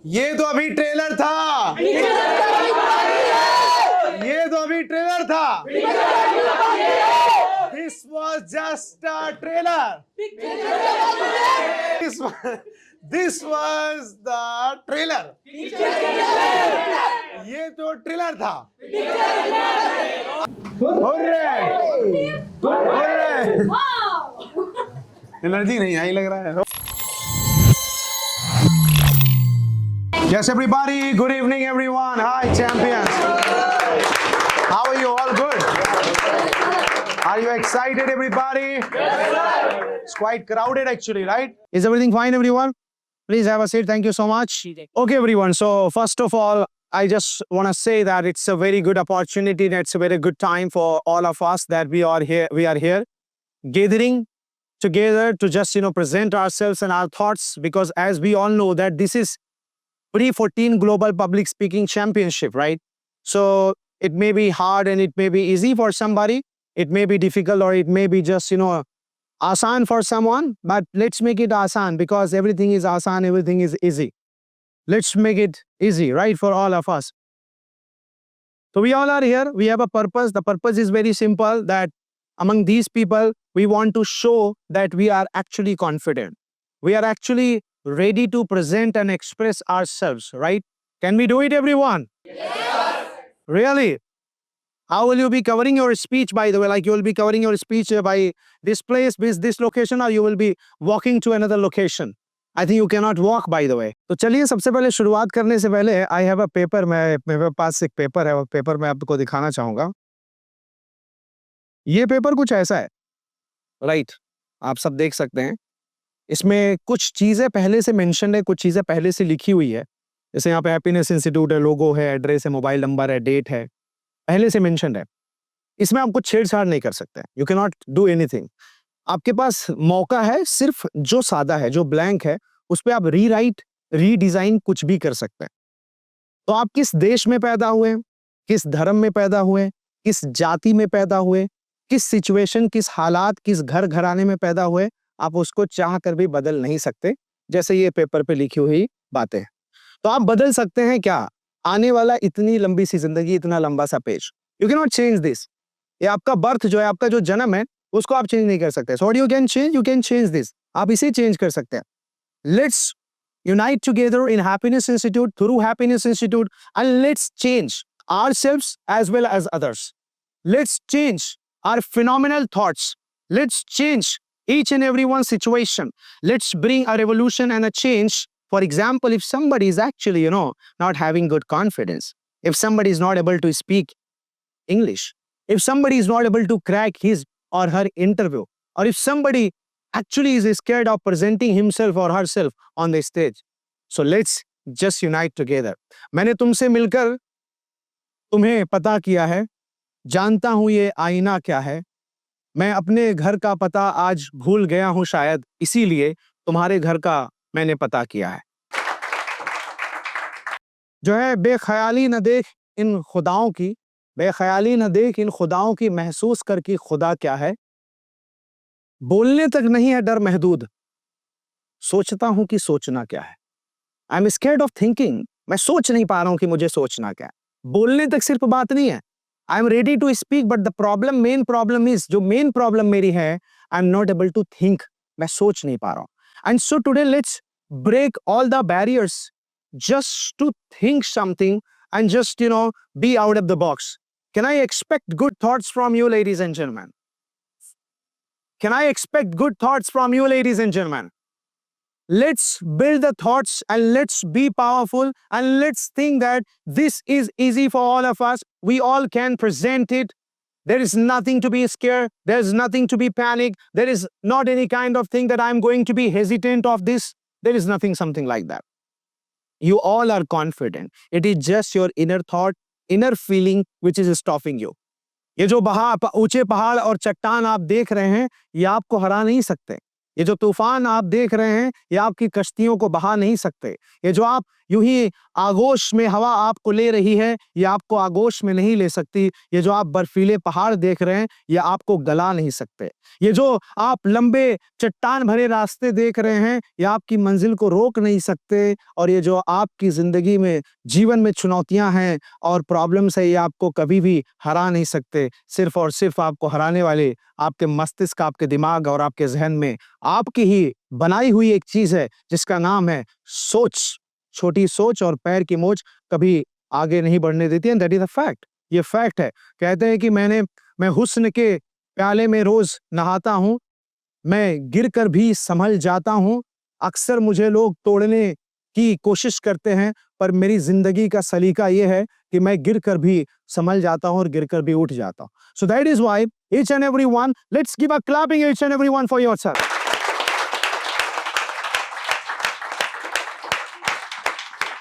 ये तो अभी ट्रेलर था, ये तो अभी ट्रेलर था। This was just a trailer, this was the trailer. ये तो ट्रेलर था। एनर्जी नहीं आई लग रहा है। Yes, everybody. Good evening, everyone. Hi, champions. How are you? All good? Are you excited, everybody? Yes, sir. It's quite crowded, actually, right? Is everything fine, everyone? Please have a seat. Thank you so much. Okay, everyone. So, first of all, I just want to say that it's a very good opportunity. And it's a very good time for all of us that we are here, gathering together to just present ourselves and our thoughts, because as we all know that this is pre-14 Global Public Speaking Championship, right? So it may be hard and it may be easy for somebody. It may be difficult or it may be just, asan for someone. But let's make it asan, because everything is asan, everything is easy. Let's make it easy, right, for all of us. So we all are here. We have a purpose. The purpose is very simple, that among these people, we want to show that we are actually confident. We are actually ready to present and express ourselves, right? Can we do it, everyone? Yes. Really? How will you be covering your speech, by the way? Like, you will be covering your speech by this place, this location, or you will be walking to another location? I think you cannot walk, by the way. तो चलिए, सबसे पहले शुरुआत करने से पहले I have a paper, मेरे पास एक पेपर है, वो पेपर मैं आपको दिखाना चाहूंगा। ये पेपर कुछ ऐसा है, राइट? आप सब देख सकते हैं। इसमें कुछ चीजें पहले से मेंशन है, कुछ चीजें पहले से लिखी हुई है। जैसे यहाँ पे हैप्पीनेस इंस्टीट्यूट है, लोगो है, एड्रेस है, मोबाइल नंबर है, डेट है, पहले से मेंशन है। इसमें आप कुछ छेड़छाड़ नहीं कर सकते। You can not do anything. आपके पास मौका है, सिर्फ जो सादा है, जो ब्लैंक है, उस पर आप रीराइट, रीडिजाइन कुछ भी कर सकते हैं। तो आप किस देश में पैदा हुए, किस धर्म में पैदा हुए, किस जाति में पैदा हुए, किस सिचुएशन, किस हालात, किस घर घराने में पैदा हुए, आप उसको चाह कर भी बदल नहीं सकते। जैसे ये पेपर पे लिखी हुई बातें, तो आप बदल सकते हैं क्या? आने वाला इतनी लंबी सी जिंदगी, इतना लंबा सा page, you can not change this. ये आपका बर्थ जो है, आपका जो जन्म है, उसको आप चेंज नहीं कर सकते। So what you can change, you can change this. आप इसे चेंज कर सकते हैं। Let's unite together in Happiness Institute, through Happiness Institute, and let's change ourselves as well as others. Let's change our phenomenal thoughts. Let's change each and every one situation. Let's bring a revolution and a change. For example, if somebody is actually, not having good confidence, if somebody is not able to speak English, if somebody is not able to crack his or her interview, or if somebody actually is scared of presenting himself or herself on the stage, so let's just unite together. मैंने तुमसे मिलकर तुम्हें पता किया है, जानता हूं ये आईना क्या है। मैं अपने घर का पता आज भूल गया हूं, शायद इसीलिए तुम्हारे घर का मैंने पता किया है। जो है, बेख्याली न देख इन खुदाओं की, बेख्याली न देख इन खुदाओं की, महसूस कर कि खुदा क्या है। बोलने तक नहीं है डर महदूद, सोचता हूं कि सोचना क्या है। I am scared of thinking, मैं सोच नहीं पा रहा हूं कि मुझे सोचना क्या है। बोलने तक सिर्फ बात नहीं है, I am ready to speak, but the problem, main problem is, जो मेन प्रॉब्लम मेरी है, I am not able to think, मैं सोच नहीं पा रहा हूं। And so today let's break all the barriers just to think something and just, be out of the box. Can I expect good thoughts from you, ladies and gentlemen? Can I expect good thoughts from you, ladies and gentlemen? Let's build the thoughts and let's be powerful and let's think that this is easy for all of us. We all can present it. There is nothing to be scared. There is nothing to be panicked. There is not any kind of thing that I'm going to be hesitant of this. There is nothing something like that. You all are confident. It is just your inner thought, inner feeling which is stopping you. ये जो ऊंचे पहाड़ और चट्टान आप देख रहे हैं, ये आपको हरा नहीं सकते। ये जो तूफान आप देख रहे हैं, ये आपकी कश्तियों को बहा नहीं सकते। ये जो आप यूं ही आगोश में हवा आपको ले रही है, ये आपको आगोश में नहीं ले सकती। ये जो आप बर्फीले पहाड़ देख रहे हैं, ये आपको गला नहीं सकते। ये जो आप लंबे चट्टान भरे रास्ते देख रहे हैं, ये आपकी मंजिल को रोक नहीं सकते। और ये जो आपकी जिंदगी में, जीवन में चुनौतियां हैं और प्रॉब्लम्स है, ये आपको कभी भी हरा नहीं सकते। सिर्फ और सिर्फ आपको हराने वाले आपके मस्तिष्क, आपके दिमाग और आपके जहन में आपकी ही बनाई हुई एक चीज है, जिसका नाम है सोच। छोटी सोच और पैर की मोच कभी आगे नहीं बढ़ने देती है। That is a fact. ये फैक्ट है। कहते हैं कि मैं हुस्न के प्याले में रोज नहाता हूं, मैं गिरकर भी संभल जाता हूं। अक्सर मुझे लोग तोड़ने की कोशिश करते हैं, पर मेरी जिंदगी का सलीका ये है कि मैं गिरकर भी संभल जाता हूं और गिरकर भी उठ जाता हूं। So that is why each and everyone, let's give a clapping each and everyone for yourself.